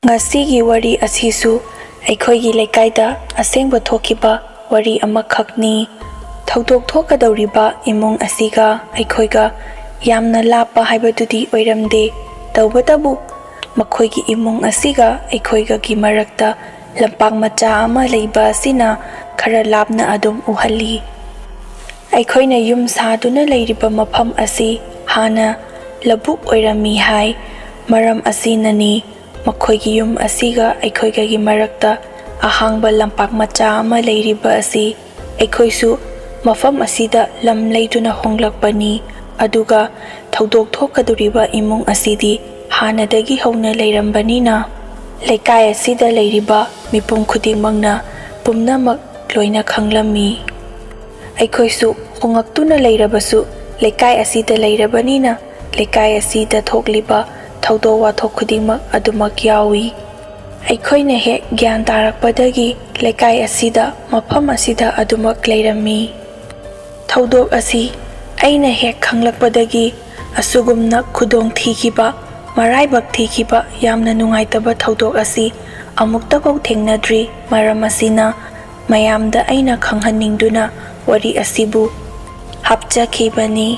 ꯉꯁꯤꯒꯤ ꯋꯥꯔꯤ ꯑꯁꯤꯁꯨ ꯑꯩꯈꯣꯏꯒꯤ ꯂꯩꯀꯥꯏꯗ ꯑꯁꯦꯡꯕ ꯊꯣꯛꯈꯤꯕ ꯋꯥꯔꯤ ꯑꯃꯈꯛꯅꯤ꯫ ꯊꯧꯗꯣꯛ ꯊꯣꯛꯀꯗꯧꯔꯤꯕ ꯏꯃꯨꯡ ꯑꯁꯤꯒ ꯑꯩꯈꯣꯏꯒ ꯌꯥꯝꯅ ꯂꯥꯞꯄ ꯍꯥꯏꯕꯗꯨꯗꯤ ꯑꯣꯏꯔꯝꯗꯦ꯫ ꯇꯧꯕꯇꯕꯨ ꯃꯈꯣꯏꯒꯤ ꯏꯃꯨꯡ ꯑꯁꯤꯒ ꯑꯩꯈꯣꯏꯒꯒꯤ ꯃꯔꯛꯇ ꯂꯝꯄꯥꯛ ꯃꯆꯥ ꯑꯃ ꯂꯩꯕ ꯑꯁꯤꯅ ꯈꯔ ꯂꯥꯞꯅ ꯑꯗꯨꯝ ꯎꯍꯜꯂꯤ꯫ ꯑꯩꯈꯣꯏꯅ ꯌꯨꯝ ꯁꯥꯗꯨꯅ ꯂꯩꯔꯤꯕ ꯃꯐꯝ ꯑꯁꯤ ꯍꯥꯟꯅ ꯂꯧꯕꯨꯛ ꯑꯣꯏꯔꯝꯃꯤ ꯍꯥꯏ꯫ ꯃꯔꯝ ꯑꯁꯤꯅꯅꯤ ꯃꯈꯣꯏꯒꯤ ꯌꯨꯝ ꯑꯁꯤꯒ ꯑꯩꯈꯣꯏꯒꯒꯤ ꯃꯔꯛꯇ ꯑꯍꯥꯡꯕ ꯂꯝꯄꯥꯛ ꯃꯆꯥ ꯑꯃ ꯂꯩꯔꯤꯕ ꯑꯁꯤ꯫ ꯑꯩꯈꯣꯏꯁꯨ ꯃꯐꯝ ꯑꯁꯤꯗ ꯂꯝ ꯂꯩꯗꯨꯅ ꯍꯣꯡꯂꯛꯄꯅꯤ꯫ ꯑꯗꯨꯒ ꯊꯧꯗꯣꯛ ꯊꯣꯛꯀꯗꯧꯔꯤꯕ ꯏꯃꯨꯡ ꯑꯁꯤꯗꯤ ꯍꯥꯟꯅꯗꯒꯤ ꯍꯧꯅ ꯂꯩꯔꯝꯕꯅꯤꯅ ꯂꯩꯀꯥꯏ ꯑꯁꯤꯗ ꯂꯩꯔꯤꯕ ꯃꯤꯄꯨꯝ ꯈꯨꯗꯤꯡꯃꯛꯅ ꯄꯨꯝꯅꯃꯛ ꯂꯣꯏꯅ ꯈꯪꯂꯝꯃꯤ꯫ ꯑꯩꯈꯣꯏꯁꯨ ꯍꯣꯡꯉꯛꯇꯨꯅ ꯂꯩꯔꯕꯁꯨ ꯂꯩꯀꯥꯏ ꯑꯁꯤꯗ ꯂꯩꯔꯕꯅꯤꯅ ꯂꯩꯀꯥꯏ ꯑꯁꯤꯗ ꯊꯣꯛꯂꯤꯕ ꯊꯧꯗꯣꯛ ꯋꯥꯊꯣꯛ ꯈꯨꯗꯤꯡꯃꯛ ꯑꯗꯨꯃꯛ ꯌꯥꯎꯏ꯫ ꯑꯩꯈꯣꯏꯅ ꯍꯦꯛ ꯒ꯭ꯌꯥꯟ ꯇꯥꯔꯛꯄꯗꯒꯤ ꯂꯩꯀꯥꯏ ꯑꯁꯤꯗ ꯃꯐꯝ ꯑꯁꯤꯗ ꯑꯗꯨꯃꯛ ꯂꯩꯔꯝꯃꯤ꯫ ꯊꯧꯗꯣꯛ ꯑꯁꯤ ꯑꯩꯅ ꯍꯦꯛ ꯈꯪꯂꯛꯄꯗꯒꯤ ꯑꯁꯨꯒꯨꯝꯅ ꯈꯨꯗꯣꯡ ꯊꯤꯈꯤꯕ, ꯃꯔꯥꯏꯕꯛ ꯊꯤꯈꯤꯕ ꯌꯥꯝꯅ ꯅꯨꯡꯉꯥꯏꯇꯕ ꯊꯧꯗꯣꯛ ꯑꯁꯤ ꯑꯃꯨꯛꯇꯐꯥꯎ ꯊꯦꯡꯅꯗ꯭ꯔꯤ꯫ ꯃꯔꯝ ꯑꯁꯤꯅ ꯃꯌꯥꯝꯗ ꯑꯩꯅ ꯈꯪꯍꯟꯅꯤꯡꯗꯨꯅ ꯋꯥꯔꯤ ꯑꯁꯤꯕꯨ ꯍꯥꯞꯆꯈꯤꯕꯅꯤ꯫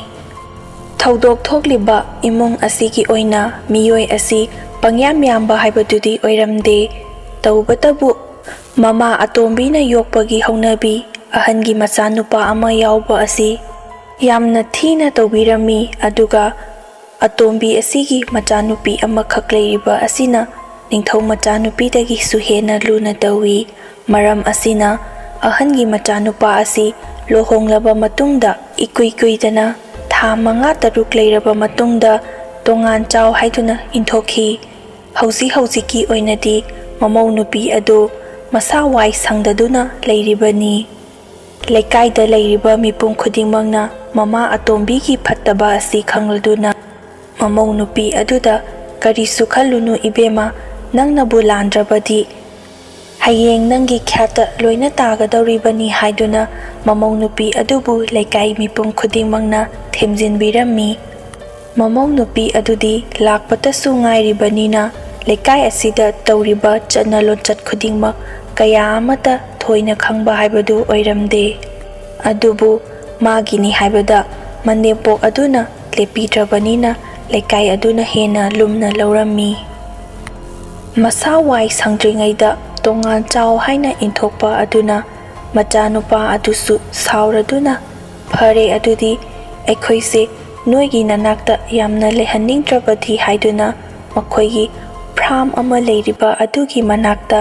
ꯊꯧꯗꯣꯛ ꯊꯣꯛꯂꯤꯕ ꯏꯃꯨꯡ ꯑꯁꯤꯒꯤ ꯑꯣꯏꯅ ꯃꯤꯑꯣꯏ ꯑꯁꯤ ꯄꯪꯌꯥꯝ ꯌꯥꯝꯕ ꯍꯥꯏꯕꯗꯨꯗꯤ ꯑꯣꯏꯔꯝꯗꯦ꯫ ꯇꯧꯕꯇꯕꯨ ꯃꯃꯥ ꯑꯇꯣꯝꯕꯤꯅ ꯌꯣꯛꯄꯒꯤ ꯍꯧꯅꯕꯤ ꯑꯍꯟꯒꯤ ꯃꯆꯥꯅꯨꯄꯥ ꯑꯃ ꯌꯥꯎꯕ ꯑꯁꯤ ꯌꯥꯝꯅ ꯊꯤꯅ ꯇꯧꯕꯤꯔꯝꯃꯤ꯫ ꯑꯗꯨꯒ ꯑꯇꯣꯝꯕꯤ ꯑꯁꯤꯒꯤ ꯃꯆꯥꯅꯨꯄꯤ ꯑꯃꯈꯛ ꯂꯩꯔꯤꯕ ꯑꯁꯤꯅ ꯅꯤꯡꯊꯧ ꯃꯆꯥꯅꯨꯄꯤꯗꯒꯤꯁꯨ ꯍꯦꯟꯅ ꯂꯨꯅ ꯇꯧꯏ꯫ ꯃꯔꯝ ꯑꯁꯤꯅ ꯑꯍꯟꯒꯤ ꯃꯆꯥꯅꯨꯄꯥ ꯑꯁꯤ ꯂꯨꯍꯣꯡꯂꯕ ꯃꯇꯨꯡꯗ ꯏꯀꯨꯏ ꯀꯨꯏꯗꯅ ꯊꯥ 5-6 ꯂꯩꯔꯕ ꯃꯇꯨꯡꯗ ꯇꯣꯉꯥꯟ ꯆꯥꯎ ꯍꯥꯏꯗꯨꯅ ꯏꯟꯊꯣꯛꯈꯤ꯫ ꯍꯧꯖꯤꯛꯀꯤ ꯑꯣꯏꯅꯗꯤ ꯃꯃꯧ ꯅꯨꯄꯤ ꯑꯗꯨ ꯃꯁꯥ ꯋꯥꯏ ꯁꯪꯗꯗꯨꯅ ꯂꯩꯔꯤꯕꯅꯤ꯫ ꯂꯩꯀꯥꯏꯗ ꯂꯩꯔꯤꯕ ꯃꯤꯄꯨꯝ ꯈꯨꯗꯤꯡꯃꯛꯅ ꯃꯃꯥ ꯑꯇꯣꯝꯕꯤꯒꯤ ꯐꯠꯇꯕ ꯑꯁꯤ ꯈꯪꯂꯗꯨꯅ ꯃꯃꯧ ꯅꯨꯄꯤ ꯑꯗꯨꯗ "ꯀꯔꯤꯁꯨ ꯈꯜꯂꯨꯅꯨ ꯏꯕꯦꯝꯃ, ꯅꯪꯅꯕꯨ ꯂꯥꯟꯗ꯭ꯔꯕꯗꯤ ꯍꯌꯦꯡ ꯅꯪꯒꯤ ꯈ꯭ꯌꯥꯠꯇ ꯂꯣꯏꯅ ꯇꯥꯒꯗꯧꯔꯤꯕꯅꯤ" ꯍꯥꯏꯗꯨꯅ ꯃꯃꯧ ꯅꯨꯄꯤ ꯑꯗꯨꯕꯨ ꯂꯩꯀꯥꯏ ꯃꯤꯄꯨꯝ ꯈꯨꯗꯤꯡꯃꯛꯅ ꯊꯦꯝꯖꯤꯟꯕꯤꯔꯝꯃꯤ꯫ ꯃꯃꯧ ꯅꯨꯄꯤ ꯑꯗꯨꯗꯤ ꯂꯥꯛꯄꯇꯁꯨ ꯉꯥꯏꯔꯤꯕꯅꯤꯅ ꯂꯩꯀꯥꯏ ꯑꯁꯤꯗ ꯇꯧꯔꯤꯕ ꯆꯠꯅ ꯂꯣꯟꯆꯠ ꯈꯨꯗꯤꯡꯃꯛ ꯀꯌꯥ ꯑꯃꯠꯇ ꯊꯣꯏꯅ ꯈꯪꯕ ꯍꯥꯏꯕꯗꯨ ꯑꯣꯏꯔꯝꯗꯦ꯫ ꯑꯗꯨꯕꯨ ꯃꯥꯒꯤꯅꯤ ꯍꯥꯏꯕꯗ ꯃꯅꯦꯝꯄꯣꯛ ꯑꯗꯨꯅ ꯂꯦꯞꯄꯤꯗ꯭ꯔꯕꯅꯤꯅ ꯂꯩꯀꯥꯏ ꯑꯗꯨꯅ ꯍꯦꯟꯅ ꯂꯨꯝꯅ ꯂꯧꯔꯝꯃꯤ꯫ ꯃꯁꯥ ꯋꯥꯏ ꯁꯪꯗ꯭ꯔꯤꯉꯩꯗ ꯇꯣꯉꯥꯟ ꯆꯥꯎ ꯍꯥꯏꯅ ꯏꯟꯊꯣꯛꯄ ꯑꯗꯨꯅ ꯃꯆꯥꯅꯨꯄꯥ ꯑꯗꯨꯁꯨ ꯁꯥꯎꯔꯗꯨꯅ "ꯐꯔꯦ ꯑꯗꯨꯗꯤ ꯑꯩꯈꯣꯏꯁꯦ ꯅꯣꯏꯒꯤ ꯅꯅꯥꯛꯇ ꯌꯥꯝꯅ ꯂꯩꯍꯟꯅꯤꯡꯗ꯭ꯔꯕꯗꯤ" ꯍꯥꯏꯗꯨꯅ ꯃꯈꯣꯏꯒꯤ ꯐ꯭ꯔꯥꯝ ꯑꯃ ꯂꯩꯔꯤꯕ ꯑꯗꯨꯒꯤ ꯃꯅꯥꯛꯇ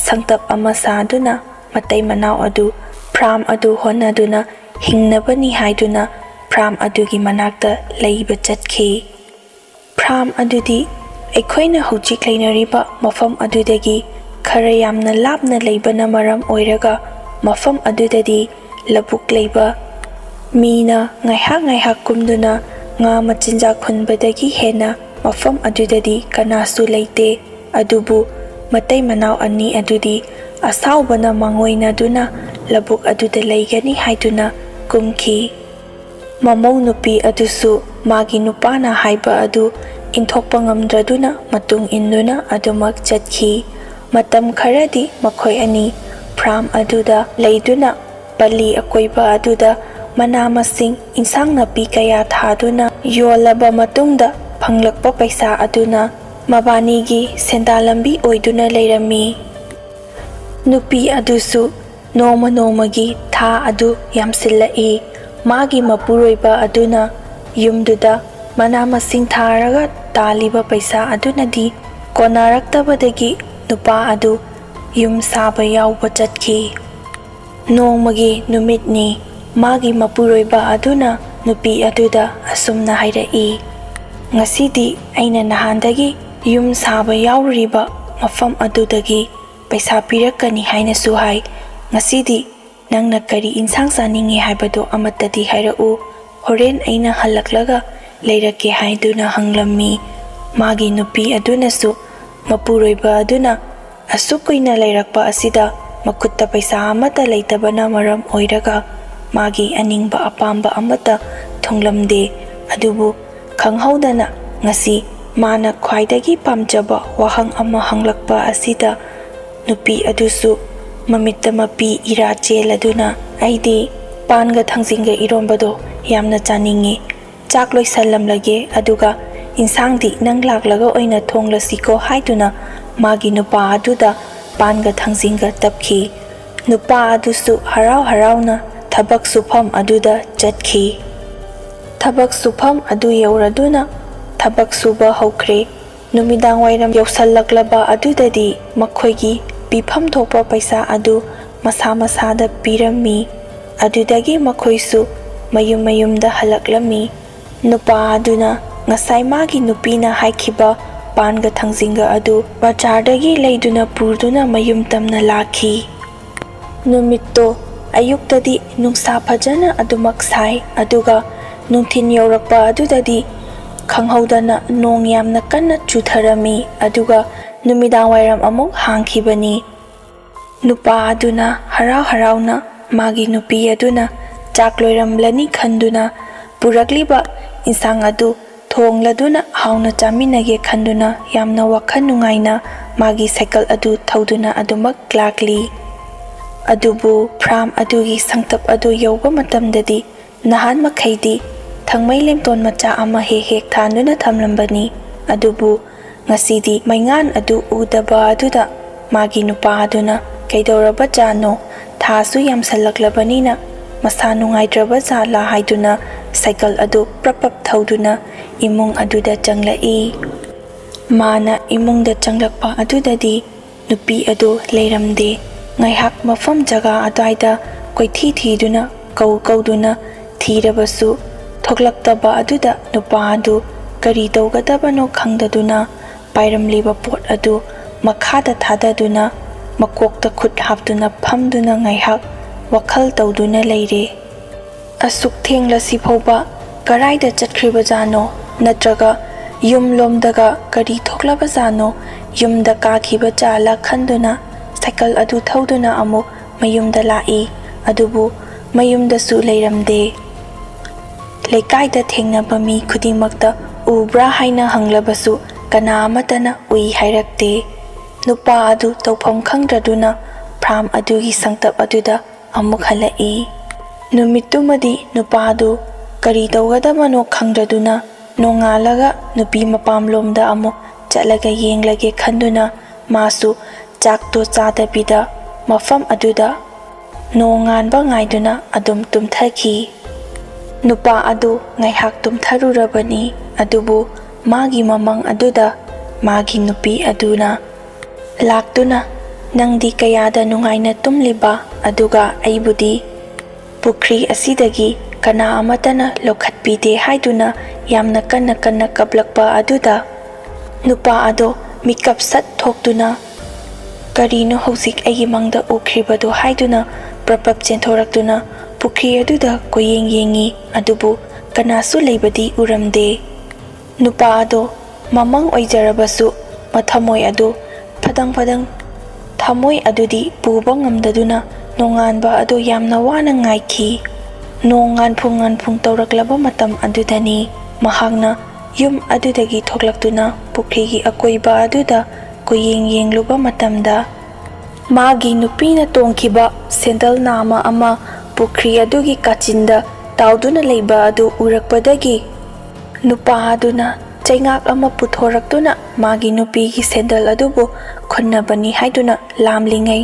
ꯁꯪꯇꯞ ꯑꯃ ꯁꯥꯗꯨꯅ ꯃꯇꯩ ꯃꯅꯥꯎ ꯑꯗꯨ ꯐ꯭ꯔꯥꯝ ꯑꯗꯨ ꯍꯣꯠꯅꯗꯨꯅ ꯍꯤꯡꯅꯕꯅꯤ ꯍꯥꯏꯗꯨꯅ ꯐ꯭ꯔꯥꯝ ꯑꯗꯨꯒꯤ ꯃꯅꯥꯛꯇ ꯂꯩꯕ ꯆꯠꯈꯤ꯫ ꯐ꯭ꯔꯥꯝ ꯑꯗꯨꯗꯤ ꯑꯩꯈꯣꯏꯅ ꯍꯧꯖꯤꯛ ꯂꯩꯅꯔꯤꯕ ꯃꯐꯝ ꯑꯗꯨꯗꯒꯤ ꯈꯔ ꯌꯥꯝꯅ ꯂꯥꯞꯅ ꯂꯩꯕꯅ ꯃꯔꯝ ꯑꯣꯏꯔꯒ ꯃꯐꯝ ꯑꯗꯨꯗꯗꯤ ꯂꯧꯕꯨꯛ ꯂꯩꯕ, ꯃꯤꯅ ꯉꯥꯏꯍꯥꯛ ꯀꯨꯝꯗꯨꯅ ꯉꯥ ꯃꯆꯤꯟꯖꯥꯛ ꯍꯨꯟꯕꯗꯒꯤ ꯍꯦꯟꯅ ꯃꯐꯝ ꯑꯗꯨꯗꯗꯤ ꯀꯅꯥꯁꯨ ꯂꯩꯇꯦ꯫ ꯑꯗꯨꯕꯨ ꯃꯇꯩ ꯃꯅꯥꯎ ꯑꯅꯤ ꯑꯗꯨꯗꯤ ꯑꯁꯥꯎꯕꯅ ꯃꯥꯡꯑꯣꯏꯅꯗꯨꯅ ꯂꯧꯕꯨꯛ ꯑꯗꯨꯗ ꯂꯩꯒꯅꯤ ꯍꯥꯏꯗꯨꯅ ꯀꯨꯝꯈꯤ꯫ ꯃꯃꯧ ꯅꯨꯄꯤ ꯑꯗꯨꯁꯨ ꯃꯥꯒꯤ ꯅꯨꯄꯥꯅ ꯍꯥꯏꯕ ꯑꯗꯨ ꯏꯟꯊꯣꯛꯄ ꯉꯝꯗ꯭ꯔꯗꯨꯅ ꯃꯇꯨꯡ ꯏꯟꯗꯨꯅ ꯑꯗꯨꯃꯛ ꯆꯠꯈꯤ꯫ ꯃꯇꯝ ꯈꯔꯗꯤ ꯃꯈꯣꯏ ꯑꯅꯤ ꯐ꯭ꯔꯥꯝ ꯑꯗꯨꯗ ꯂꯩꯗꯨꯅ ꯄꯜꯂꯤ ꯑꯀꯣꯏꯕ ꯑꯗꯨꯗ ꯃꯅꯥ ꯃꯁꯤꯡ, ꯏꯟꯁꯥꯡ ꯅꯥꯄꯤ ꯀꯌꯥ ꯊꯥꯗꯨꯅ ꯌꯣꯜꯂꯕ ꯃꯇꯨꯡꯗ ꯐꯪꯂꯛꯄ ꯄꯩꯁꯥ ꯑꯗꯨꯅ ꯃꯕꯥꯅꯤꯒꯤ ꯁꯦꯟꯗꯥꯟ ꯂꯝꯕꯤ ꯑꯣꯏꯗꯨꯅ ꯂꯩꯔꯝꯃꯤ꯫ ꯅꯨꯄꯤ ꯑꯗꯨꯁꯨ ꯅꯣꯡꯃ ꯅꯣꯡꯃꯒꯤ ꯊꯥ ꯑꯗꯨ ꯌꯥꯝꯁꯤꯜꯂꯛꯏ꯫ ꯃꯥꯒꯤ ꯃꯄꯨꯔꯣꯏꯕ ꯑꯗꯨꯅ ꯌꯨꯝꯗꯨꯗ ꯃꯅꯥ ꯃꯁꯤꯡ ꯊꯥꯔꯒ ꯇꯥꯜꯂꯤꯕ ꯄꯩꯁꯥ ꯑꯗꯨꯅꯗꯤ ꯀꯣꯟꯅꯔꯛꯇꯕꯗꯒꯤ ꯅꯨꯄꯥ ꯑꯗꯨ ꯌꯨꯝ ꯁꯥꯕ ꯌꯥꯎꯕ ꯆꯠꯈꯤ꯫ ꯅꯣꯡꯃꯒꯤ ꯅꯨꯃꯤꯠꯅꯤ꯫ ꯃꯥꯒꯤ ꯃꯄꯨꯔꯣꯏꯕ ꯑꯗꯨꯅ ꯅꯨꯄꯤ ꯑꯗꯨꯗ ꯑꯁꯨꯝꯅ ꯍꯥꯏꯔꯛꯏ, "ꯉꯁꯤꯗꯤ ꯑꯩꯅ ꯅꯍꯥꯟꯗꯒꯤ ꯌꯨꯝ ꯁꯥꯕ ꯌꯥꯎꯔꯨꯔꯤꯕ ꯃꯐꯝ ꯑꯗꯨꯗꯒꯤ ꯄꯩꯁꯥ ꯄꯤꯔꯛꯀꯅꯤ ꯍꯥꯏꯅꯁꯨ ꯍꯥꯏ꯫ ꯉꯁꯤꯗꯤ ꯅꯪꯅ ꯀꯔꯤ ꯏꯟꯁꯥꯡ ꯆꯥꯅꯤꯡꯉꯤ ꯍꯥꯏꯕꯗꯣ ꯑꯃꯠꯇꯗꯤ ꯍꯥꯏꯔꯛꯎ, ꯍꯣꯔꯦꯟ ꯑꯩꯅ ꯍꯜꯂꯛꯂꯒ ꯂꯩꯔꯛꯀꯦ" ꯍꯥꯏꯗꯨꯅ ꯍꯪꯂꯝꯃꯤ꯫ ꯃꯥꯒꯤ ꯅꯨꯄꯤ ꯑꯗꯨꯅꯁꯨ ꯃꯄꯨꯔꯣꯏꯕ ꯑꯗꯨꯅ ꯑꯁꯨꯛ ꯀꯨꯏꯅ ꯂꯩꯔꯛꯄ ꯑꯁꯤꯗ ꯃꯈꯨꯠꯇ ꯄꯩꯁꯥ ꯑꯃꯠꯇ ꯂꯩꯇꯕꯅ ꯃꯔꯝ ꯑꯣꯏꯔꯒ ꯃꯥꯒꯤ ꯑꯅꯤꯡꯕ ꯑꯄꯥꯝꯕ ꯑꯃꯠꯇ ꯊꯨꯡꯂꯝꯗꯦ꯫ ꯑꯗꯨꯕꯨ ꯈꯪꯍꯧꯗꯅ ꯉꯁꯤ ꯃꯥꯅ ꯈ꯭ꯋꯥꯏꯗꯒꯤ ꯄꯥꯝꯖꯕ ꯋꯥꯍꯪ ꯑꯃ ꯍꯪꯂꯛꯄ ꯑꯁꯤꯗ ꯅꯨꯄꯤ ꯑꯗꯨꯁꯨ ꯃꯃꯤꯠꯇ ꯃꯄꯤ ꯏꯔꯥ ꯆꯦꯜꯂꯗꯨꯅ ꯑꯩꯗꯤ ꯄꯥꯟꯒ ꯊꯥꯡꯖꯤꯡꯒ ꯏꯔꯣꯝꯕꯗꯣ ꯌꯥꯝꯅ ꯆꯥꯅꯤꯡꯉꯤ, ꯆꯥꯛ ꯂꯣꯏꯁꯜꯂꯝꯂꯒꯦ ꯑꯗꯨꯒ ꯏꯟꯁꯥꯡꯗꯤ ꯅꯪ ꯂꯥꯛꯂꯒ ꯑꯣꯏꯅ ꯊꯣꯡꯂꯁꯤꯀꯣ ꯍꯥꯏꯗꯨꯅ ꯃꯥꯒꯤ ꯅꯨꯄꯥ ꯑꯗꯨꯗ ꯄꯥꯟꯒ ꯊꯥꯡꯖꯤꯡꯒ ꯇꯞꯈꯤ꯫ ꯅꯨꯄꯥ ꯑꯗꯨꯁꯨ ꯍꯔꯥꯎ ꯍꯔꯥꯎꯅ ꯊꯕꯛ ꯁꯨꯐꯝ ꯑꯗꯨꯗ ꯆꯠꯈꯤ꯫ ꯊꯕꯛ ꯁꯨꯐꯝ ꯑꯗꯨ ꯌꯧꯔꯗꯨꯅ ꯊꯕꯛ ꯁꯨꯕ ꯍꯧꯈ꯭ꯔꯦ꯫ ꯅꯨꯃꯤꯗꯥꯡꯋꯥꯏꯔꯝ ꯌꯧꯁꯜꯂꯛꯂꯕ ꯑꯗꯨꯗꯗꯤ ꯃꯈꯣꯏꯒꯤ ꯄꯤꯐꯝ ꯊꯣꯛꯄ ꯄꯩꯁꯥ ꯑꯗꯨ ꯃꯁꯥ ꯃꯁꯥꯗ ꯄꯤꯔꯝꯃꯤ꯫ ꯑꯗꯨꯗꯒꯤ ꯃꯈꯣꯏꯁꯨ ꯃꯌꯨꯝ ꯃꯌꯨꯝꯗ ꯍꯜꯂꯛꯂꯝꯃꯤ꯫ ꯅꯨꯄꯥ ꯑꯗꯨꯅ ꯉꯁꯥꯏ ꯃꯥꯒꯤ ꯅꯨꯄꯤꯅ ꯍꯥꯏꯈꯤꯕ ꯄꯥꯟꯒ ꯊꯥꯡꯖꯤꯡꯒ ꯑꯗꯨ ꯕꯖꯥꯔꯗꯒꯤ ꯂꯩꯗꯨꯅ ꯄꯨꯗꯨꯅ ꯃꯌꯨꯝ ꯇꯝꯅ ꯂꯥꯛꯈꯤ꯫ ꯅꯨꯃꯤꯠꯇꯣ ꯑꯌꯨꯛꯇꯗꯤ ꯅꯨꯡꯁꯥ ꯐꯖꯅ ꯑꯗꯨꯃꯛ ꯁꯥꯏ, ꯑꯗꯨꯒ ꯅꯨꯡꯊꯤꯟ ꯌꯧꯔꯛꯄ ꯑꯗꯨꯗꯗꯤ ꯈꯪꯍꯧꯗꯅ ꯅꯣꯡ ꯌꯥꯝꯅ ꯀꯟꯅ ꯆꯨꯊꯔꯝꯃꯤ, ꯑꯗꯨꯒ ꯅꯨꯃꯤꯗꯥꯡꯋꯥꯏꯔꯝ ꯑꯃꯨꯛ ꯍꯥꯡꯈꯤꯕꯅꯤ꯫ ꯅꯨꯄꯥ ꯑꯗꯨꯅ ꯍꯔꯥꯎ ꯍꯔꯥꯎꯅ ꯃꯥꯒꯤ ꯅꯨꯄꯤ ꯑꯗꯨꯅ ꯆꯥꯛ ꯂꯣꯏꯔꯝꯂꯅꯤ ꯈꯟꯗꯨꯅ ꯄꯨꯔꯛꯂꯤꯕ ꯏꯟꯁꯥꯡ ꯑꯗꯨ ꯊꯣꯡꯂꯗꯨꯅ ꯍꯥꯎꯅ ꯆꯥꯃꯤꯟꯅꯒꯦ ꯈꯟꯗꯨꯅ ꯌꯥꯝꯅ ꯋꯥꯈꯜ ꯅꯨꯡꯉꯥꯏꯅ ꯃꯥꯒꯤ ꯁꯥꯏꯀꯜ ꯑꯗꯨ ꯊꯧꯗꯨꯅ ꯑꯗꯨꯃꯛ ꯂꯥꯛꯂꯤ꯫ ꯑꯗꯨꯕꯨ ꯐꯥꯔꯝ ꯑꯗꯨꯒꯤ ꯁꯪꯇꯞ ꯑꯗꯨ ꯌꯧꯕ ꯃꯇꯝꯗꯗꯤ ꯅꯍꯥꯟ ꯃꯈꯩꯗꯤ ꯊꯪꯃꯩ ꯂꯦꯝꯇꯣꯟ ꯃꯆꯥ ꯑꯃ ꯍꯦꯛ ꯍꯦꯛ ꯊꯥꯟꯗꯨꯅ ꯊꯝꯂꯝꯕꯅꯤ꯫ ꯑꯗꯨꯕꯨ ꯉꯁꯤꯗꯤ ꯃꯩꯉꯥꯟ ꯑꯗꯨ ꯎꯗꯕ ꯑꯗꯨꯗ ꯃꯥꯒꯤ ꯅꯨꯄꯥ ꯑꯗꯨꯅ ꯀꯩꯗꯧꯔꯕꯖꯥꯠꯅꯣ, ꯊꯥꯁꯨ ꯌꯥꯝꯁꯜꯂꯛꯂꯕꯅꯤꯅ ꯃꯁꯥ ꯅꯨꯡꯉꯥꯏꯇ꯭ꯔꯕ ꯖꯥꯠꯂꯥ ꯍꯥꯏꯗꯨꯅ ꯁꯥꯏꯀꯜ ꯑꯗꯨ ꯄ꯭ꯔꯞ ꯄ꯭ꯔꯞ ꯊꯧꯗꯨꯅ ꯏꯃꯨꯡ ꯑꯗꯨꯗ ꯆꯪꯂꯛꯏ꯫ ꯃꯥꯅ ꯏꯃꯨꯡꯗ ꯆꯪꯂꯛꯄ ꯑꯗꯨꯗꯗꯤ ꯅꯨꯄꯤ ꯑꯗꯨ ꯂꯩꯔꯝꯗꯦ꯫ ꯉꯥꯏꯍꯥꯛ ꯃꯐꯝ ꯖꯒꯥ ꯑꯗꯨꯋꯥꯏꯗ ꯀꯣꯏꯊꯤ ꯊꯤꯗꯨꯅ ꯀꯧꯗꯨꯅ ꯊꯤꯔꯕꯁꯨ ꯊꯣꯛꯂꯛꯇꯕ ꯑꯗꯨꯗ ꯅꯨꯄꯥ ꯑꯗꯨ ꯀꯔꯤ ꯇꯧꯒꯗꯕꯅꯣ ꯈꯪꯗꯗꯨꯅ ꯄꯥꯏꯔꯝꯂꯤꯕ ꯄꯣꯠ ꯑꯗꯨ ꯃꯈꯥꯗ ꯊꯥꯗꯗꯨꯅ ꯃꯀꯣꯛꯇ ꯈꯨꯠ ꯍꯥꯞꯇꯨꯅ ꯐꯝꯗꯨꯅ ꯉꯥꯏꯍꯥꯛ ꯋꯥꯈꯜ ꯇꯧꯗꯨꯅ ꯂꯩꯔꯦ꯫ ꯑꯁꯨꯛ ꯊꯦꯡꯂꯁꯤ ꯐꯥꯎꯕ ꯀꯔꯥꯏꯗ ꯆꯠꯈ꯭ꯔꯤꯕꯖꯥꯠꯅꯣ, ꯅꯠꯇ꯭ꯔꯒ ꯌꯨꯝꯂꯣꯝꯗꯒ ꯀꯔꯤ ꯊꯣꯛꯂꯕꯖꯥꯠꯅꯣ, ꯌꯨꯝꯗ ꯀꯥꯈꯤꯕ ꯖꯥꯠꯂꯥ ꯈꯟꯗꯨꯅ ꯁꯥꯏꯀꯜ ꯑꯗꯨ ꯊꯧꯗꯨꯅ ꯑꯃꯨꯛ ꯃꯌꯨꯝꯗ ꯂꯥꯛꯏ꯫ ꯑꯗꯨꯕꯨ ꯃꯌꯨꯝꯗꯁꯨ ꯂꯩꯔꯝꯗꯦ꯫ ꯂꯩꯀꯥꯏꯗ ꯊꯦꯡꯅꯕ ꯃꯤ ꯈꯨꯗꯤꯡꯃꯛꯇ ꯎꯕ꯭ꯔꯥ ꯍꯥꯏꯅ ꯍꯪꯂꯕꯁꯨ ꯀꯅꯥ ꯑꯃꯠꯇꯅ ꯎꯏ ꯍꯥꯏꯔꯛꯇꯦ꯫ ꯅꯨꯄꯥ ꯑꯗꯨ ꯇꯧꯐꯝ ꯈꯪꯗ꯭ꯔꯗꯨꯅ ꯐꯥꯔꯝ ꯑꯗꯨꯒꯤ ꯁꯪꯇꯞ ꯑꯗꯨꯗ ꯑꯃꯨꯛ ꯍꯜꯂꯛꯏ꯫ ꯅꯨꯃꯤꯠꯇꯨꯃꯗꯤ ꯅꯨꯄꯥ ꯑꯗꯨ ꯀꯔꯤ ꯇꯧꯒꯗꯕꯅꯣ ꯈꯪꯗ꯭ꯔꯗꯨꯅ ꯅꯣꯡꯉꯥꯜꯂꯒ ꯅꯨꯄꯤ ꯃꯄꯥꯝꯂꯣꯝꯗ ꯑꯃꯨꯛ ꯆꯠꯂꯒ ꯌꯦꯡꯂꯒꯦ ꯈꯟꯗꯨꯅ ꯃꯥꯁꯨ ꯆꯥꯛꯇꯣ ꯆꯥꯗꯕꯤꯗ ꯃꯐꯝ ꯑꯗꯨꯗ ꯅꯣꯡꯉꯥꯟꯕ ꯉꯥꯏꯗꯨꯅ ꯑꯗꯨꯝ ꯇꯨꯝꯊꯈꯤ꯫ ꯅꯨꯄꯥ ꯑꯗꯨ ꯉꯥꯏꯍꯥꯛ ꯇꯨꯝꯊꯔꯨꯔꯕꯅꯤ, ꯑꯗꯨꯕꯨ ꯃꯥꯒꯤ ꯃꯃꯪ ꯑꯗꯨꯗ ꯃꯥꯒꯤ ꯅꯨꯄꯤ ꯑꯗꯨꯅ ꯂꯥꯛꯇꯨꯅ ꯅꯪꯗꯤ ꯀꯌꯥꯗ ꯅꯨꯡꯉꯥꯏꯅ ꯇꯨꯝꯂꯤꯕ, ꯑꯗꯨꯒ ꯑꯩꯕꯨꯗꯤ ꯄꯨꯈ꯭ꯔꯤ ꯑꯁꯤꯗꯒꯤ ꯀꯅꯥ ꯑꯃꯠꯇꯅ ꯂꯧꯈꯠꯄꯤꯗꯦ ꯍꯥꯏꯗꯨꯅ ꯌꯥꯝꯅ ꯀꯟꯅ ꯀꯟꯅ ꯀꯞꯂꯛꯄ ꯑꯗꯨꯗ ꯅꯨꯄꯥ ꯑꯗꯣ ꯃꯤꯀꯞ ꯁꯠ ꯊꯣꯛꯇꯨꯅ ꯀꯔꯤꯅꯣ ꯍꯧꯖꯤꯛ ꯑꯩꯒꯤ ꯃꯪꯗ ꯎꯈ꯭ꯔꯤꯕꯗꯣ ꯍꯥꯏꯗꯨꯅ ꯄ꯭ꯔꯞ ꯄ꯭ꯔꯞ ꯆꯦꯟꯊꯣꯔꯛꯇꯨꯅ ꯄꯨꯈ꯭ꯔꯤ ꯑꯗꯨꯗ ꯀꯣꯏꯌꯦꯡ ꯌꯦꯡꯉꯤ, ꯑꯗꯨꯕꯨ ꯀꯅꯥꯁꯨ ꯂꯩꯕꯗꯤ ꯎꯔꯝꯗꯦ꯫ ꯅꯨꯄꯥ ꯑꯗꯣ ꯃꯃꯪ ꯑꯣꯏꯖꯔꯕꯁꯨ ꯃꯊꯃꯣꯏ ꯑꯗꯨ ꯐꯗꯪ ꯐꯗꯪ ꯊꯃꯣꯏ ꯑꯗꯨꯗꯤ ꯄꯨꯕ ꯉꯝꯗꯗꯨꯅ ꯅꯣꯡꯉꯥꯟꯕ ꯑꯗꯨ ꯌꯥꯝꯅ ꯋꯥꯅ ꯉꯥꯏꯈꯤ꯫ ꯅꯣꯡ ꯉꯥꯟꯐꯨꯡ ꯇꯧꯔꯛꯂꯕ ꯃꯇꯝ ꯑꯗꯨꯗꯅꯤ ꯃꯍꯥꯛꯅ ꯌꯨꯝ ꯑꯗꯨꯗꯒꯤ ꯊꯣꯛꯂꯛꯇꯨꯅ ꯄꯨꯈ꯭ꯔꯤꯒꯤ ꯑꯀꯣꯏꯕ ꯑꯗꯨꯗ ꯀꯣꯏꯌꯦꯡ ꯌꯦꯡꯂꯨꯕ ꯃꯇꯝꯗ ꯃꯥꯒꯤ ꯅꯨꯄꯤꯅ ꯇꯣꯡꯈꯤꯕ ꯁꯦꯟꯗꯜ ꯅꯥꯝꯃ ꯑꯃ ꯄꯨꯈ꯭ꯔꯤ ꯑꯗꯨꯒꯤ ꯀꯥꯆꯤꯟꯗ ꯇꯥꯎꯗꯨꯅ ꯂꯩꯕ ꯑꯗꯨ ꯎꯔꯛꯄꯗꯒꯤ ꯅꯨꯄꯥ ꯑꯗꯨꯅ ꯆꯩꯉꯥꯛ ꯑꯃ ꯄꯨꯊꯣꯔꯛꯇꯨꯅ ꯃꯥꯒꯤ ꯅꯨꯄꯤꯒꯤ ꯁꯦꯟꯗꯜ ꯑꯗꯨꯕꯨ ꯈꯨꯟꯅꯕꯅꯤ ꯍꯥꯏꯗꯨꯅ ꯂꯥꯝꯂꯤꯉꯩ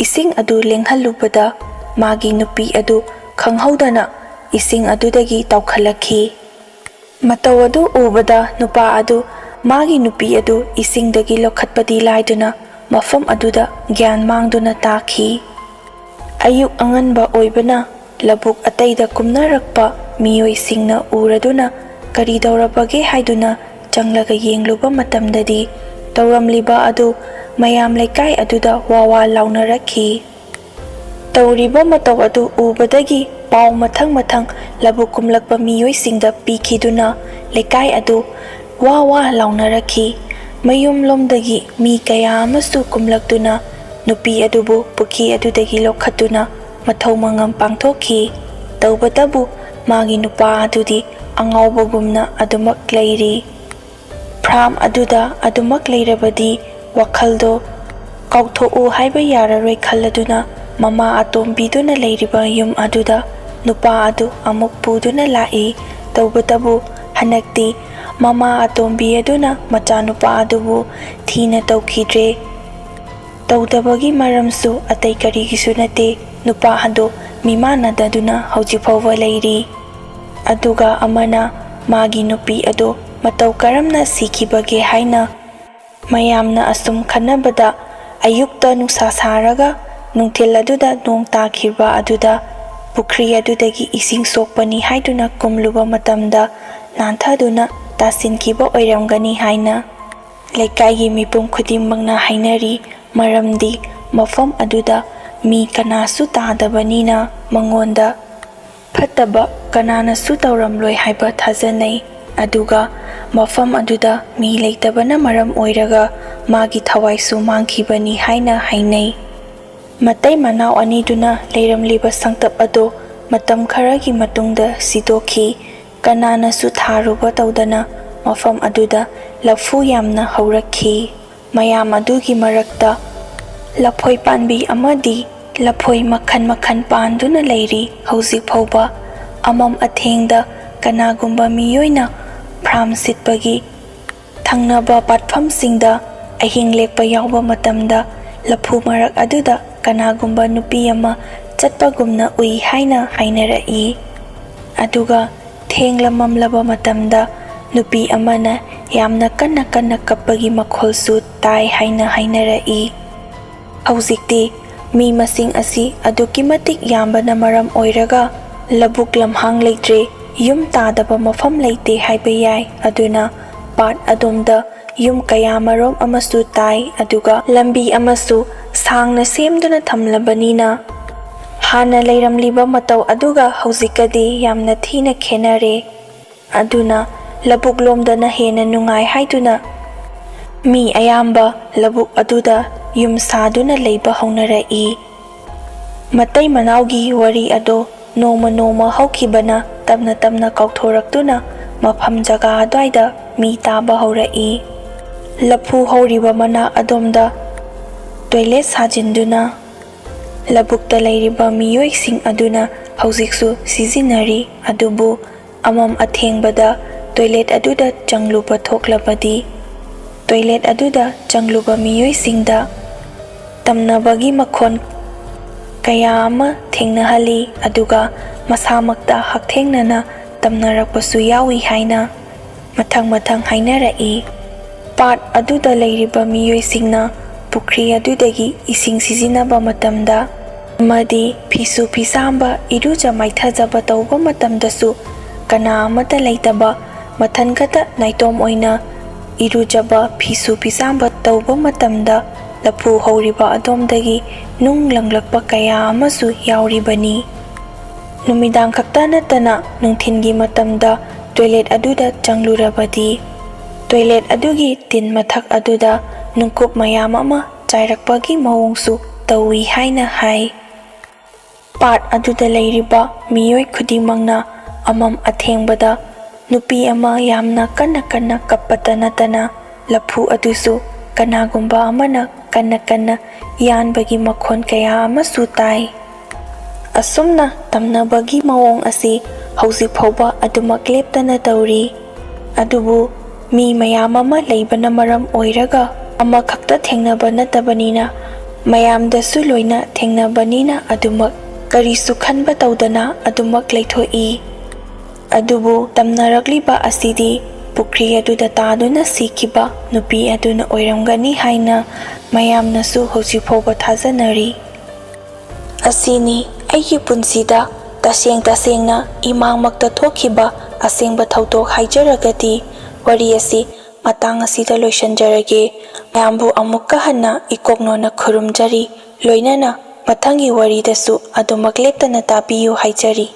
ꯏꯁꯤꯡ ꯑꯗꯨ ꯂꯦꯡꯍꯜꯂꯨꯕꯗ ꯃꯥꯒꯤ ꯅꯨꯄꯤ ꯑꯗꯨ ꯈꯪꯍꯧꯗꯅ ꯏꯁꯤꯡ ꯑꯗꯨꯗꯒꯤ ꯇꯥꯎꯈꯠꯂꯛꯈꯤ꯫ ꯃꯇꯧ ꯑꯗꯨ ꯎꯕꯗ ꯅꯨꯄꯥ ꯑꯗꯨ ꯃꯥꯒꯤ ꯅꯨꯄꯤ ꯑꯗꯨ ꯏꯁꯤꯡꯗꯒꯤ ꯂꯧꯈꯠꯄꯗꯤ ꯂꯥꯏꯗꯨꯅ ꯃꯐꯝ ꯑꯗꯨꯗ ꯒ꯭ꯌꯥꯟ ꯃꯥꯡꯗꯨꯅ ꯇꯥꯈꯤ꯫ ꯑꯌꯨꯛ ꯑꯉꯟꯕ ꯑꯣꯏꯕꯅ ꯂꯧꯕꯨꯛ ꯑꯇꯩꯗ ꯀꯨꯝꯅꯔꯛꯄ ꯃꯤꯑꯣꯏꯁꯤꯡꯅ ꯎꯔꯗꯨꯅ ꯀꯔꯤ ꯇꯧꯔꯕꯒꯦ ꯍꯥꯏꯗꯨꯅ ꯆꯪꯂꯒ ꯌꯦꯡꯂꯨꯕ ꯃꯇꯝꯗꯗꯤ ꯇꯧꯔꯝꯂꯤꯕ ꯑꯗꯨ ꯃꯌꯥꯝ ꯂꯩꯀꯥꯏ ꯑꯗꯨꯗ ꯋꯥ ꯋꯥ ꯂꯥꯎꯅꯔꯛꯈꯤ꯫ ꯇꯧꯔꯤꯕ ꯃꯇꯧ ꯑꯗꯨ ꯎꯕꯗꯒꯤ ꯄꯥꯎ ꯃꯊꯪ ꯃꯊꯪ ꯂꯧꯕꯨꯛ ꯀꯨꯝꯂꯛꯄ ꯃꯤꯑꯣꯏꯁꯤꯡꯗ ꯄꯤꯈꯤꯗꯨꯅ ꯂꯩꯀꯥꯏ ꯑꯗꯨ ꯋꯥ ꯋꯥ ꯂꯥꯎꯅꯔꯛꯈꯤ꯫ ꯃꯌꯨꯝꯂꯣꯝꯗꯒꯤ ꯃꯤ ꯀꯌꯥ ꯑꯃꯁꯨ ꯀꯨꯝꯂꯛꯇꯨꯅ ꯅꯨꯄꯤ ꯑꯗꯨꯕꯨ ꯄꯨꯈ꯭ꯔꯤ ꯑꯗꯨꯗꯒꯤ ꯂꯧꯈꯠꯇꯨꯅ ꯃꯊꯧ ꯃꯉꯝ ꯄꯥꯡꯊꯣꯛꯈꯤ꯫ ꯇꯧꯕꯇꯕꯨ ꯃꯥꯒꯤ ꯅꯨꯄꯥ ꯑꯗꯨꯗꯤ ꯑꯉꯥꯎꯕꯒꯨꯝꯅ ꯑꯗꯨꯃꯛ ꯂꯩꯔꯤ꯫ ꯐ꯭ꯔꯥꯝ ꯑꯗꯨꯗ ꯑꯗꯨꯃꯛ ꯂꯩꯔꯕꯗꯤ ꯋꯥꯈꯜꯗꯣ ꯀꯥꯎꯊꯣꯛꯎ ꯍꯥꯏꯕ ꯌꯥꯔꯔꯣꯏ ꯈꯜꯂꯗꯨꯅ ꯃꯃꯥ ꯑꯇꯣꯝꯕꯤꯗꯨꯅ ꯂꯩꯔꯤꯕ ꯌꯨꯝ ꯑꯗꯨꯗ ꯅꯨꯄꯥ ꯑꯗꯨ ꯑꯃꯨꯛ ꯄꯨꯗꯨꯅ ꯂꯥꯛꯏ꯫ ꯇꯧꯕꯇꯕꯨ ꯍꯟꯗꯛꯇꯤ ꯃꯃꯥ ꯑꯇꯣꯝꯕꯤ ꯑꯗꯨꯅ ꯃꯆꯥꯅꯨꯄꯥ ꯑꯗꯨꯕꯨ ꯊꯤꯅ ꯇꯧꯈꯤꯗ꯭ꯔꯦ꯫ ꯇꯧꯗꯕꯒꯤ ꯃꯔꯝꯁꯨ ꯑꯇꯩ ꯀꯔꯤꯒꯤꯁꯨ ꯅꯠꯇꯦ, ꯅꯨꯄꯥ ꯑꯗꯨ ꯃꯤꯃꯥꯟꯅꯗꯗꯨꯅ ꯍꯧꯖꯤꯛ ꯐꯥꯎꯕ ꯂꯩꯔꯤ꯫ ꯑꯗꯨꯒ ꯑꯃꯅ ꯃꯥꯒꯤ ꯅꯨꯄꯤ ꯑꯗꯨ ꯃꯇꯧ ꯀꯔꯝꯅ ꯁꯤꯈꯤꯕꯒꯦ ꯍꯥꯏꯅ ꯃꯌꯥꯝꯅ ꯑꯁꯨꯝ ꯈꯟꯅꯕꯗ ꯑꯌꯨꯛꯇ ꯅꯨꯡꯁꯥ ꯁꯥꯔꯒ ꯅꯨꯡꯊꯤꯜ ꯑꯗꯨꯗ ꯅꯣꯡ ꯇꯥꯈꯤꯕ ꯑꯗꯨꯗ ꯄꯨꯈ꯭ꯔꯤ ꯑꯗꯨꯗꯒꯤ ꯏꯁꯤꯡ ꯁꯣꯛꯄꯅꯤ ꯍꯥꯏꯗꯨꯅ ꯀꯨꯝꯂꯨꯕ ꯃꯇꯝꯗ ꯅꯥꯟꯊꯗꯨꯅ ꯇꯥꯁꯤꯟꯈꯤꯕ ꯑꯣꯏꯔꯝꯒꯅꯤ ꯍꯥꯏꯅ ꯂꯩꯀꯥꯏꯒꯤ ꯃꯤꯄꯨꯝ ꯈꯨꯗꯤꯡꯃꯛꯅ ꯍꯥꯏꯅꯔꯤ꯫ ꯃꯔꯝꯗꯤ ꯃꯐꯝ ꯑꯗꯨꯗ ꯃꯤ ꯀꯅꯥꯁꯨ ꯇꯥꯗꯕꯅꯤꯅ ꯃꯉꯣꯟꯗ ꯐꯠꯇꯕ ꯀꯅꯥꯅꯁꯨ ꯇꯧꯔꯝꯂꯣꯏ ꯍꯥꯏꯕ ꯊꯥꯖꯅꯩ꯫ ꯑꯗꯨꯒ ꯃꯐꯝ ꯑꯗꯨꯗ ꯃꯤ ꯂꯩꯇꯕꯅ ꯃꯔꯝ ꯑꯣꯏꯔꯒ ꯃꯥꯒꯤ ꯊꯋꯥꯏꯁꯨ ꯃꯥꯡꯈꯤꯕꯅꯤ ꯍꯥꯏꯅ ꯍꯥꯏꯅꯩ꯫ ꯃꯇꯩ ꯃꯅꯥꯎ ꯑꯅꯤꯗꯨꯅ ꯂꯩꯔꯝꯂꯤꯕ ꯁꯪꯇꯞ ꯑꯗꯨ ꯃꯇꯝ ꯈꯔꯒꯤ ꯃꯇꯨꯡꯗ ꯁꯤꯗꯣꯛꯈꯤ꯫ ꯀꯅꯥꯅꯁꯨ ꯊꯥꯔꯨꯕ ꯇꯧꯗꯅ ꯃꯐꯝ ꯑꯗꯨꯗ ꯂꯐꯨ ꯌꯥꯝꯅ ꯍꯧꯔꯛꯈꯤ꯫ ꯃꯌꯥꯝ ꯑꯗꯨꯒꯤ ꯃꯔꯛꯇ ꯂꯐꯣꯏ ꯄꯥꯟꯕꯤ ꯑꯃꯗꯤ ꯂꯐꯣꯏ ꯃꯈꯜ ꯃꯈꯜ ꯄꯥꯟꯗꯨꯅ ꯂꯩꯔꯤ ꯍꯧꯖꯤꯛ ꯐꯥꯎꯕ꯫ ꯑꯃꯝ ꯑꯊꯦꯡꯗ ꯀꯅꯥꯒꯨꯝꯕ ꯃꯤꯑꯣꯏꯅ ꯐ꯭ꯔꯥꯝ ꯁꯤꯠꯄꯒꯤ ꯊꯪꯅꯕ ꯄꯥꯠꯐꯝꯁꯤꯡꯗ ꯑꯍꯤꯡ ꯂꯦꯛꯄ ꯌꯥꯎꯕ ꯃꯇꯝꯗ ꯂꯐꯨ ꯃꯔꯛ ꯑꯗꯨꯗ ꯀꯅꯥꯒꯨꯝꯕ ꯅꯨꯄꯤ ꯑꯃ ꯆꯠꯄꯒꯨꯝꯅ ꯎꯏ ꯍꯥꯏꯅ ꯍꯥꯏꯅꯔꯛꯏ꯫ ꯑꯗꯨꯒ ꯊꯦꯡꯂ ꯃꯝꯂꯕ ꯃꯇꯝꯗ ꯅꯨꯄꯤ ꯑꯃꯅ ꯌꯥꯝꯅ ꯀꯟꯅ ꯀꯟꯅ ꯀꯞꯄꯒꯤ ꯃꯈꯣꯜꯁꯨ ꯇꯥꯏ ꯍꯥꯏꯅ ꯍꯥꯏꯅꯔꯛꯏ꯫ ꯍꯧꯖꯤꯛꯇꯤ ꯃꯤ ꯃꯁꯤꯡ ꯑꯁꯤ ꯑꯗꯨꯛꯀꯤ ꯃꯇꯤꯛ ꯌꯥꯝꯕꯅ ꯃꯔꯝ ꯑꯣꯏꯔꯒ ꯂꯧꯕꯨꯛ ꯂꯝꯍꯥꯡ ꯂꯩꯇ꯭ꯔꯦ, ꯌꯨꯝ ꯇꯥꯗꯕ ꯃꯐꯝ ꯂꯩꯇꯦ ꯍꯥꯏꯕ ꯌꯥꯏ꯫ ꯑꯗꯨꯅ ꯄꯥꯠ ꯑꯗꯣꯝꯗ ꯌꯨꯝ ꯀꯌꯥꯃꯔꯣꯝ ꯑꯃꯁꯨ ꯇꯥꯏ꯫ ꯑꯗꯨꯒ ꯂꯝꯕꯤ ꯑꯃꯁꯨ ꯁꯥꯡꯅ ꯁꯦꯝꯗꯨꯅ ꯊꯝꯂꯕꯅꯤꯅ ꯍꯥꯟꯅ ꯂꯩꯔꯝꯂꯤꯕ ꯃꯇꯧ ꯑꯗꯨꯒ ꯍꯧꯖꯤꯛꯀꯗꯤ ꯌꯥꯝꯅ ꯊꯤꯅ ꯈꯦꯟꯅꯔꯦ꯫ ꯑꯗꯨꯅ ꯂꯧꯕꯨꯛ ꯂꯣꯝꯗꯅ ꯍꯦꯟꯅ ꯅꯨꯡꯉꯥꯏ ꯍꯥꯏꯗꯨꯅ ꯃꯤ ꯑꯌꯥꯝꯕ ꯂꯧꯕꯨꯛ ꯑꯗꯨꯗ ꯌꯨꯝ ꯁꯥꯗꯨꯅ ꯂꯩꯕ ꯍꯧꯅꯔꯛꯏ꯫ ꯃꯇꯩ ꯃꯅꯥꯎꯒꯤ ꯋꯥꯔꯤ ꯑꯗꯣ ꯅꯣꯡꯃ ꯅꯣꯡꯃ ꯍꯧꯈꯤꯕꯅ ꯇꯞꯅ ꯇꯞꯅ ꯀꯥꯎꯊꯣꯔꯛꯇꯨꯅ ꯃꯐꯝ ꯖꯒꯥ ꯑꯗꯨꯋꯥꯏꯗ ꯃꯤ ꯇꯥꯕ ꯍꯧꯔꯛꯏ꯫ ꯂꯐꯨ ꯍꯧꯔꯤꯕ ꯃꯅꯥꯛ ꯑꯗꯣꯝꯗ ꯇꯣꯏꯂꯦꯠ ꯁꯥꯖꯤꯟꯗꯨꯅ ꯂꯧꯕꯨꯛꯇ ꯂꯩꯔꯤꯕ ꯃꯤꯑꯣꯏꯁꯤꯡ ꯑꯗꯨꯅ ꯍꯧꯖꯤꯛꯁꯨ ꯁꯤꯖꯤꯟꯅꯔꯤ꯫ ꯑꯗꯨꯕꯨ ꯑꯃꯝ ꯑꯊꯦꯡꯕꯗ ꯇꯣꯏꯂꯦꯠ ꯑꯗꯨꯗ ꯆꯪꯂꯨꯕ ꯊꯣꯛꯂꯕꯗꯤ ꯇꯣꯏꯂꯦꯠ ꯑꯗꯨꯗ ꯆꯪꯂꯨꯕ ꯃꯤꯑꯣꯏꯁꯤꯡꯗ ꯇꯝꯅꯕꯒꯤ ꯃꯈꯣꯟ ꯀꯌꯥ ꯑꯃ ꯊꯦꯡꯅꯍꯜꯂꯤ꯫ ꯑꯗꯨꯒ ꯃꯁꯥꯃꯛꯇ ꯍꯛꯊꯦꯡꯅꯅ ꯇꯝꯅꯔꯛꯄꯁꯨ ꯌꯥꯎꯏ ꯍꯥꯏꯅ ꯃꯊꯪ ꯃꯊꯪ ꯍꯥꯏꯅꯔꯛꯏ꯫ ꯄꯥꯠ ꯑꯗꯨꯗ ꯂꯩꯔꯤꯕ ꯃꯤꯑꯣꯏꯁꯤꯡꯅ ꯄꯨꯈ꯭ꯔꯤ ꯑꯗꯨꯗꯒꯤ ꯏꯁꯤꯡ ꯁꯤꯖꯤꯟꯅꯕ ꯃꯇꯝꯗ ꯑꯃꯗꯤ ꯐꯤꯁꯨ ꯐꯤꯖꯥꯝꯕ ꯏꯔꯨꯖ ꯃꯥꯏꯊꯖꯕ ꯇꯧꯕ ꯃꯇꯝꯗꯁꯨ ꯀꯅꯥ ꯑꯃꯠꯇ ꯂꯩꯇꯕ ꯃꯊꯟꯈꯛꯇ ꯅꯥꯏꯇꯣꯝ ꯑꯣꯏꯅ ꯏꯔꯨꯖꯕ ꯐꯤꯁꯨ ꯐꯤꯖꯥꯝꯕ ꯇꯧꯕ ꯃꯇꯝꯗ ꯂꯐꯨ ꯍꯧꯔꯤꯕ ꯑꯗꯣꯝꯗꯒꯤ ꯅꯨꯡ ꯂꯪꯂꯛꯄ ꯀꯌꯥ ꯑꯃꯁꯨ ꯌꯥꯎꯔꯤꯕꯅꯤ꯫ ꯅꯨꯃꯤꯗꯥꯡ ꯈꯛꯇ ꯅꯠꯇꯅ ꯅꯨꯡꯊꯤꯜꯒꯤ ꯃꯇꯝꯗ ꯇꯣꯏꯂꯦꯠ ꯑꯗꯨꯗ ꯆꯪꯂꯨꯔꯕꯗꯤ ꯇꯣꯏꯂꯦꯠ ꯑꯗꯨꯒꯤ ꯇꯤꯟ ꯃꯊꯛ ꯑꯗꯨꯗ ꯅꯨꯡꯀꯨꯞ ꯃꯌꯥꯝ ꯑꯃ ꯆꯥꯏꯔꯛꯄꯒꯤ ꯃꯑꯣꯡꯁꯨ ꯇꯧꯏ ꯍꯥꯏꯅ ꯍꯥꯏ꯫ ꯄꯥꯠ ꯑꯗꯨꯗ ꯂꯩꯔꯤꯕ ꯃꯤꯑꯣꯏ ꯈꯨꯗꯤꯡꯃꯛꯅ ꯑꯃꯝ ꯑꯊꯦꯡꯕꯗ ꯅꯨꯄꯤ ꯑꯃ ꯌꯥꯝꯅ ꯀꯟꯅ ꯀꯟꯅ ꯀꯞꯄꯇ ꯅꯠꯇꯅ ꯂꯐꯨ ꯑꯗꯨꯁꯨ ꯀꯅꯥꯒꯨꯝꯕ ꯑꯃꯅ ꯀꯟꯅ ꯀꯟꯅ ꯌꯥꯟꯕꯒꯤ ꯃꯈꯣꯟ ꯀꯌా ꯑꯃꯁꯨ ꯇꯥꯏ꯫ ꯑꯁꯨꯝꯅ ꯇꯝꯅꯕꯒꯤ ꯃꯑꯣꯡ ꯑꯁꯤ ꯍꯧꯖꯤꯛ ꯐꯥꯎꯕ ꯑꯗꯨꯃꯛ ꯂꯦꯞꯇꯅ ꯇꯧꯔꯤ꯫ ꯑꯗꯨꯕꯨ ꯃꯤ ꯃꯌꯥꯝ ꯑꯃ ꯂꯩꯕꯅ ꯃꯔꯝ ꯑꯣꯏꯔꯒ ꯑꯃꯈꯛꯇ ꯊꯦꯡꯅꯕ ꯅꯠꯇꯕꯅꯤꯅ ꯃꯌꯥꯝꯗꯁꯨ ꯂꯣꯏꯅ ꯊꯦꯡꯅꯕꯅꯤꯅ ꯑꯗꯨꯃꯛ ꯀꯔꯤꯁꯨ ꯈꯟꯕ ꯇꯧꯗꯅ ꯑꯗꯨꯃꯛ ꯂꯩꯊꯣꯛꯏ꯫ ꯑꯗꯨꯕꯨ ꯇꯝꯅꯔꯛꯂꯤꯕ ꯑꯁꯤꯗꯤ ꯄꯨꯈ꯭ꯔꯤ ꯑꯗꯨꯗ ꯇꯥꯗꯨꯅ ꯁꯤꯈꯤꯕ ꯅꯨꯄꯤ ꯑꯗꯨꯅ ꯑꯣꯏꯔꯝꯒꯅꯤ ꯍꯥꯏꯅ ꯃꯌꯥꯝꯅꯁꯨ ꯍꯧꯖꯤꯛ ꯐꯥꯎꯕ ꯊꯥꯖꯅꯔꯤ꯫ ꯑꯁꯤꯅꯤ ꯑꯩꯒꯤ ꯄꯨꯟꯁꯤꯗ ꯇꯁꯦꯡ ꯇꯁꯦꯡꯅ ꯏꯃꯥꯡꯃꯛꯇ ꯊꯣꯛꯈꯤꯕ ꯑꯁꯦꯡꯕ ꯊꯧꯗꯣꯛ ꯍꯥꯏꯖꯔꯒꯗꯤ ꯋꯥꯔꯤ ꯑꯁꯤ ꯃꯇꯥꯡ ꯑꯁꯤꯗ ꯂꯣꯏꯁꯤꯟꯖꯔꯒꯦ꯫ ꯃꯌꯥꯝꯕꯨ ꯑꯃꯨꯛꯀ ꯍꯟꯅ ꯏꯀꯣꯛꯅꯣꯅ ꯈꯨꯔꯨꯝꯖꯔꯤ, ꯂꯣꯏꯅꯅ ꯃꯊꯪꯒꯤ ꯋꯥꯔꯤꯗꯁꯨ ꯑꯗꯨꯃꯛ ꯂꯦꯞꯇꯅ ꯇꯥꯕꯤꯌꯨ ꯍꯥꯏꯖꯔꯤ꯫